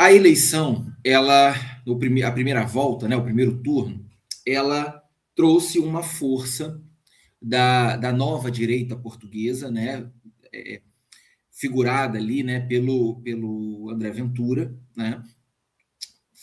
A eleição, a primeira volta, né, o primeiro turno, ela trouxe uma força da nova direita portuguesa, né, figurada ali, né, pelo André Ventura, né,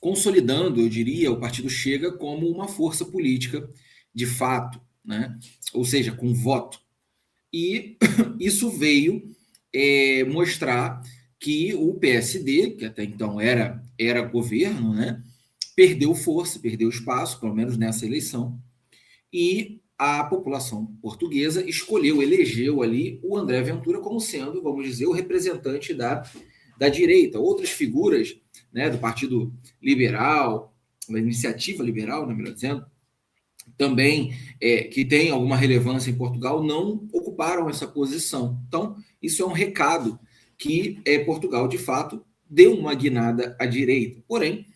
consolidando, eu diria, o Partido Chega como uma força política de fato, né, ou seja, com voto. E isso veio mostrar que o PSD, que até então era governo, né, perdeu força, perdeu espaço, pelo menos nessa eleição, e a população portuguesa elegeu ali o André Ventura como sendo, vamos dizer, o representante da direita. Outras figuras, né, do Partido Liberal, da Iniciativa Liberal, né, melhor dizendo, também que tem alguma relevância em Portugal, não ocuparam essa posição. Então, isso é um recado que Portugal, de fato, deu uma guinada à direita. Porém,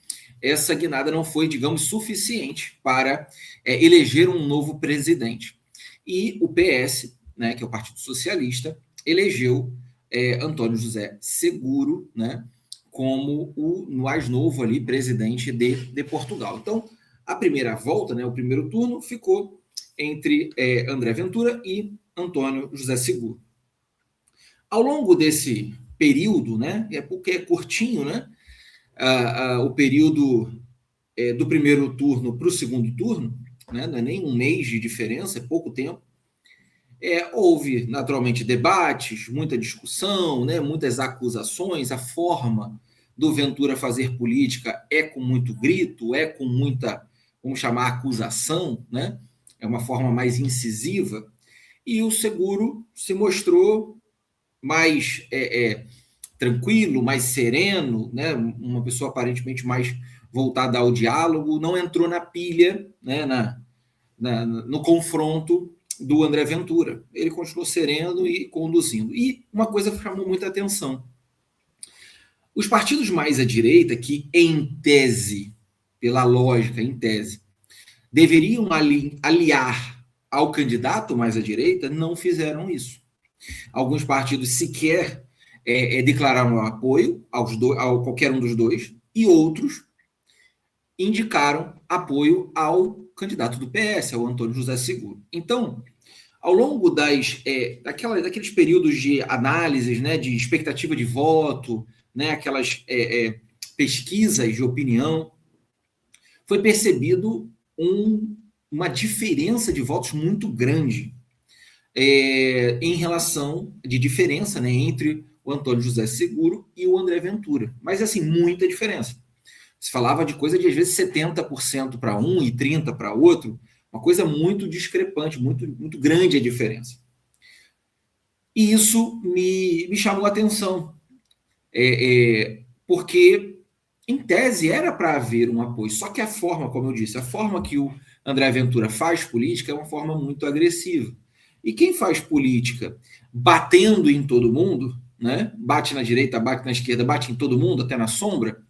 essa guinada não foi, digamos, suficiente para eleger um novo presidente. E o PS, né, que é o Partido Socialista, elegeu António José Seguro, né, como o mais novo ali presidente de Portugal. Então, a primeira volta, né, o primeiro turno, ficou entre André Ventura e Antônio José Seguro. Ao longo desse período, né, porque é curtinho, né, o período do primeiro turno para o segundo turno, né, não é nem um mês de diferença, é pouco tempo, houve naturalmente debates, muita discussão, né, muitas acusações, a forma do Ventura fazer política é com muito grito, é com muita, vamos chamar, acusação, né, é uma forma mais incisiva, e o Seguro se mostrou mais tranquilo, mais sereno, né, uma pessoa aparentemente mais voltada ao diálogo, não entrou na pilha, né, no confronto do André Ventura. Ele continuou sereno e conduzindo. E uma coisa chamou muita atenção. Os partidos mais à direita, que em tese, pela lógica, em tese, deveriam aliar ao candidato mais à direita, não fizeram isso. Alguns partidos sequer declararam apoio a qualquer um dos dois, e outros indicaram apoio ao candidato do PS, ao Antônio José Seguro. Então, ao longo daqueles períodos de análises, né, de expectativa de voto, né, aquelas pesquisas de opinião, foi percebido uma diferença de votos muito grande em relação de diferença, né, entre o Antônio José Seguro e o André Ventura. Mas, assim, muita diferença. Se falava de coisa de, às vezes, 70% para um e 30% para outro, uma coisa muito discrepante, muito, muito grande a diferença. E isso me chamou a atenção, porque, em tese, era para haver um apoio, só que a forma, como eu disse, a forma que o André Ventura faz política é uma forma muito agressiva. E quem faz política batendo em todo mundo, né? Bate na direita, bate na esquerda, bate em todo mundo, até na sombra,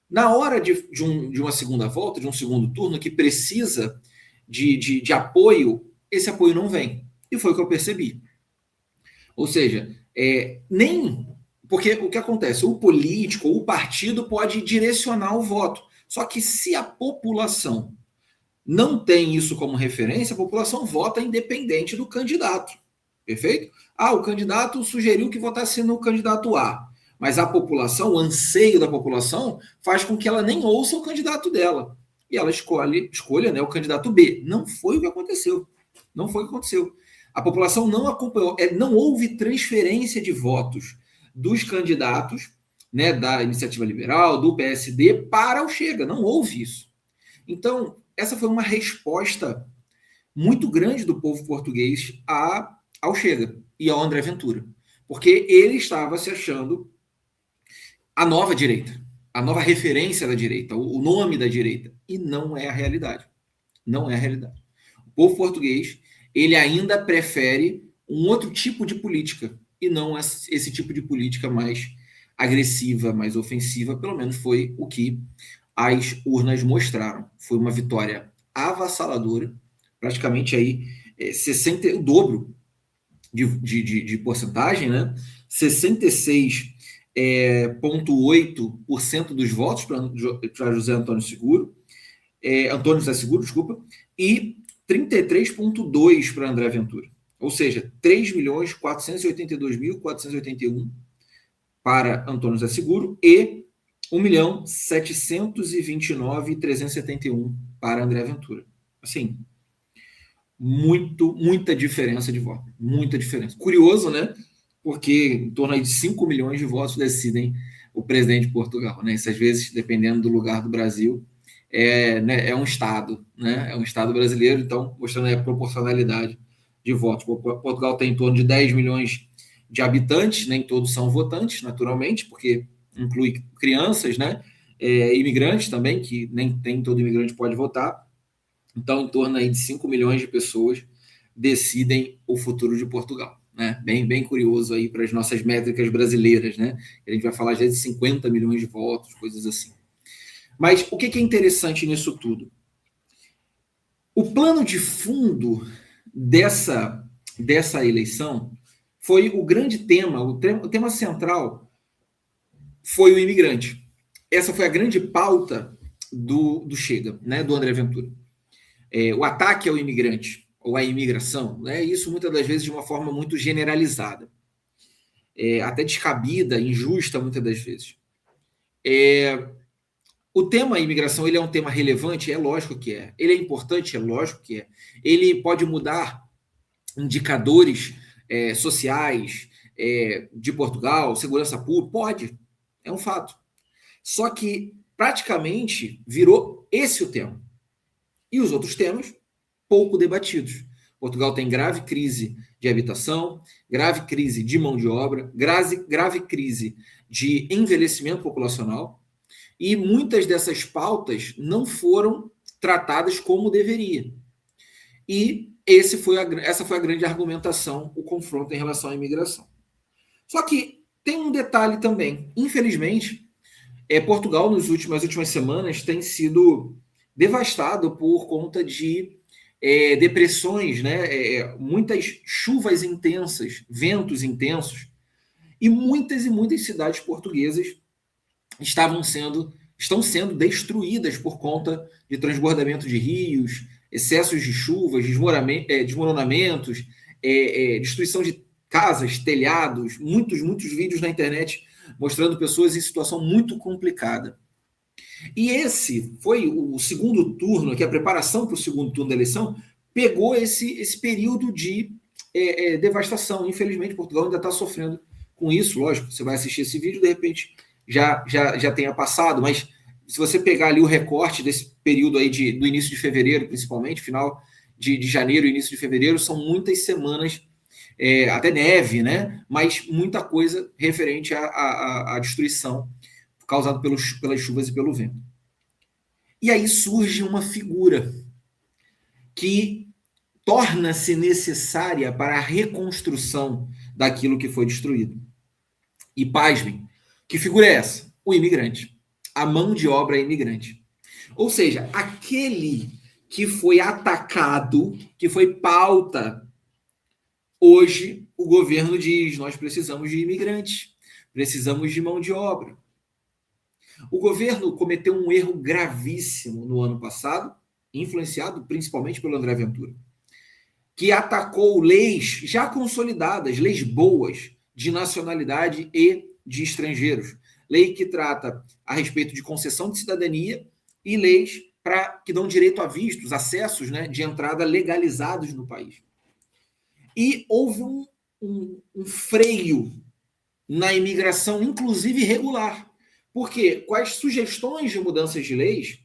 na hora de uma segunda volta, de um segundo turno, que precisa de apoio, esse apoio não vem. E foi o que eu percebi. Ou seja, nem... Porque o que acontece? O político ou o partido pode direcionar o voto. Só que se a população não tem isso como referência, a população vota independente do candidato. Perfeito? O candidato sugeriu que votasse no candidato A. Mas a população, o anseio da população, faz com que ela nem ouça o candidato dela. E ela escolha, né, o candidato B. Não foi o que aconteceu. Não foi o que aconteceu. A população não acompanhou, não houve transferência de votos dos candidatos, né, da Iniciativa Liberal, do PSD, para o Chega. Não houve isso. Então, essa foi uma resposta muito grande do povo português ao Chega e ao André Ventura. Porque ele estava se achando a nova direita, a nova referência da direita, o nome da direita. E não é a realidade. Não é a realidade. O povo português, ele ainda prefere um outro tipo de política e não esse tipo de política mais agressiva, mais ofensiva. Pelo menos foi o que as urnas mostraram. Foi uma vitória avassaladora, praticamente aí 60, o dobro de porcentagem, né? 66 0,8% dos votos para José Antônio Seguro, Antônio José Seguro, desculpa, e 33,2% para André Ventura. Ou seja, 3.482.481 para Antônio José Seguro e 1.729.371 para André Ventura. Assim, muita diferença de voto. Muita diferença. Curioso, né? Porque em torno de 5 milhões de votos decidem o presidente de Portugal, né? Isso, às vezes, dependendo do lugar do Brasil, né, um estado, né? É um estado brasileiro, então, mostrando a proporcionalidade de votos. Portugal tem em torno de 10 milhões de habitantes, nem todos são votantes, naturalmente, porque inclui crianças, né? Imigrantes também, que nem todo imigrante pode votar. Então, em torno aí de 5 milhões de pessoas decidem o futuro de Portugal. Né? Bem curioso aí para as nossas métricas brasileiras, né? A gente vai falar já de 50 milhões de votos, coisas assim. Mas o que é interessante nisso tudo? O plano de fundo dessa eleição foi o grande tema, o tema central foi o imigrante. Essa foi a grande pauta do Chega, né? Do André Ventura. O ataque ao imigrante ou à imigração, né? Isso muitas das vezes de uma forma muito generalizada, até descabida, injusta muitas das vezes. O tema imigração, ele é um tema relevante? É lógico que é. Ele é importante? É lógico que é. Ele pode mudar indicadores sociais de Portugal, segurança pública? Pode, é um fato. Só que praticamente virou esse o tema. E os outros temas, pouco debatidos. Portugal tem grave crise de habitação, grave crise de mão de obra, grave crise de envelhecimento populacional, e muitas dessas pautas não foram tratadas como deveria. E essa foi a grande argumentação, o confronto em relação à imigração. Só que tem um detalhe também. Infelizmente, Portugal, nas últimas semanas, tem sido devastado por conta de depressões, né? Muitas chuvas intensas, ventos intensos, e muitas cidades portuguesas estão sendo destruídas por conta de transbordamento de rios, excessos de chuvas, desmoronamentos, destruição de casas, telhados, muitos vídeos na internet mostrando pessoas em situação muito complicada. E esse foi o segundo turno, que a preparação para o segundo turno da eleição pegou esse período de devastação. Infelizmente, Portugal ainda está sofrendo com isso. Lógico, você vai assistir esse vídeo, de repente já tenha passado, mas se você pegar ali o recorte desse período aí do início de fevereiro, principalmente, final de janeiro, início de fevereiro, são muitas semanas, até neve, né? Mas muita coisa referente à destruição causada pelas chuvas e pelo vento. E aí surge uma figura que torna-se necessária para a reconstrução daquilo que foi destruído. E pasmem, que figura é essa? O imigrante. A mão de obra imigrante. Ou seja, aquele que foi atacado, que foi pauta. Hoje, o governo diz, nós precisamos de imigrantes, precisamos de mão de obra. O governo cometeu um erro gravíssimo no ano passado, influenciado principalmente pelo André Ventura, que atacou leis já consolidadas, leis boas, de nacionalidade e de estrangeiros. Lei que trata a respeito de concessão de cidadania e leis que dão direito a vistos, acessos, né, de entrada legalizados no país. E houve um freio na imigração, inclusive irregular. Porque com as sugestões de mudanças de leis,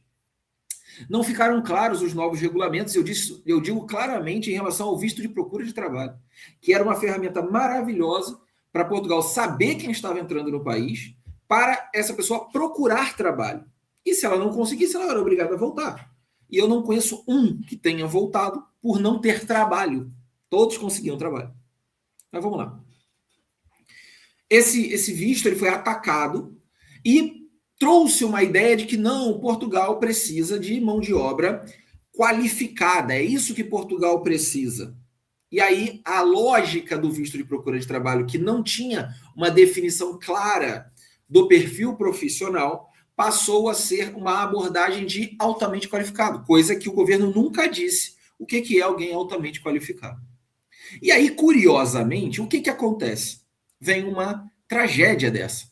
não ficaram claros os novos regulamentos. Eu digo claramente em relação ao visto de procura de trabalho, que era uma ferramenta maravilhosa para Portugal saber quem estava entrando no país, para essa pessoa procurar trabalho. E se ela não conseguisse, ela era obrigada a voltar. E eu não conheço um que tenha voltado por não ter trabalho. Todos conseguiam trabalho. Mas vamos lá. Esse visto ele foi atacado e trouxe uma ideia de que não, Portugal precisa de mão de obra qualificada. É isso que Portugal precisa. E aí a lógica do visto de procura de trabalho, que não tinha uma definição clara do perfil profissional passou a ser uma abordagem de altamente qualificado, coisa que o governo nunca disse o que é alguém altamente qualificado. E aí, curiosamente, o que acontece? Vem uma tragédia dessa.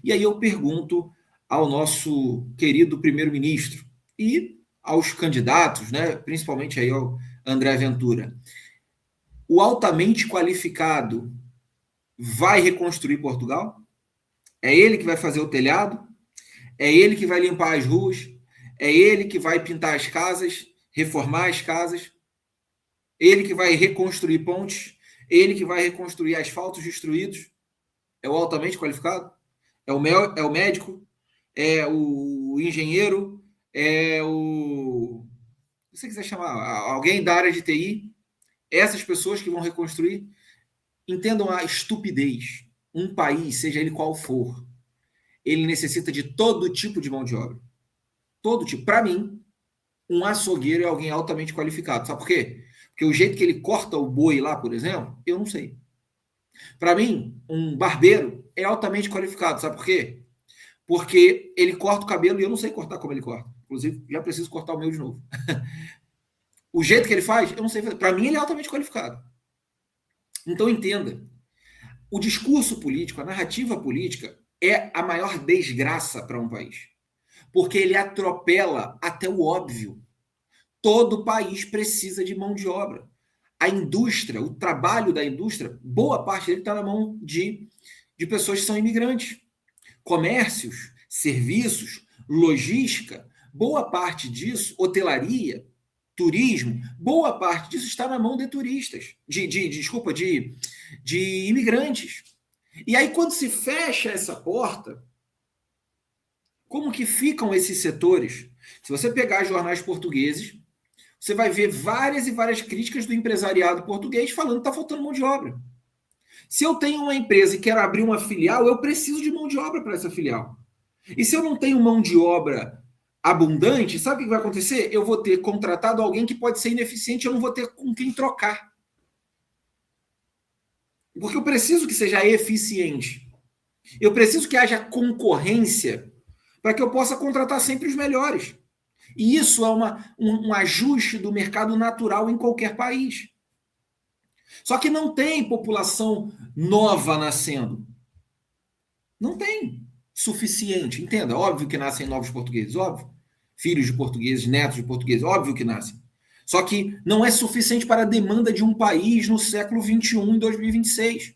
E aí eu pergunto ao nosso querido primeiro-ministro e aos candidatos, né, principalmente aí ao André Ventura, o altamente qualificado vai reconstruir Portugal? É ele que vai fazer o telhado? É ele que vai limpar as ruas? É ele que vai pintar as casas, reformar as casas? Ele que vai reconstruir pontes? Ele que vai reconstruir asfaltos destruídos? É o altamente qualificado? É o médico? É o engenheiro? É o... Se você quiser chamar alguém da área de TI, essas pessoas que vão reconstruir, entendam a estupidez. Um país, seja ele qual for, ele necessita de todo tipo de mão de obra. Todo tipo. Para mim, um açougueiro é alguém altamente qualificado. Sabe por quê? Porque o jeito que ele corta o boi lá, por exemplo, eu não sei. Para mim, um barbeiro é altamente qualificado. Sabe por quê? Porque ele corta o cabelo e eu não sei cortar como ele corta. Inclusive, já preciso cortar o meu de novo. O jeito que ele faz, eu não sei fazer. Para mim, ele é altamente qualificado. Então, entenda. O discurso político, a narrativa política, é a maior desgraça para um país. Porque ele atropela até o óbvio. Todo país precisa de mão de obra. A indústria, o trabalho da indústria, boa parte dele está na mão de pessoas que são imigrantes. Comércios, serviços, logística, boa parte disso, hotelaria, turismo, boa parte disso está na mão de turistas, de imigrantes. E aí, quando se fecha essa porta, como que ficam esses setores? Se você pegar jornais portugueses, você vai ver várias e várias críticas do empresariado português falando que está faltando mão de obra. Se eu tenho uma empresa e quero abrir uma filial, eu preciso de mão de obra para essa filial. E se eu não tenho mão de obra abundante, sabe o que vai acontecer? Eu vou ter contratado alguém que pode ser ineficiente, eu não vou ter com quem trocar. Porque eu preciso que seja eficiente. Eu preciso que haja concorrência para que eu possa contratar sempre os melhores. E isso é um ajuste do mercado natural em qualquer país. Só que não tem população nova nascendo. Não tem suficiente. Entenda, óbvio que nascem novos portugueses, óbvio. Filhos de portugueses, netos de portugueses, óbvio que nascem. Só que não é suficiente para a demanda de um país no século XXI, em 2026.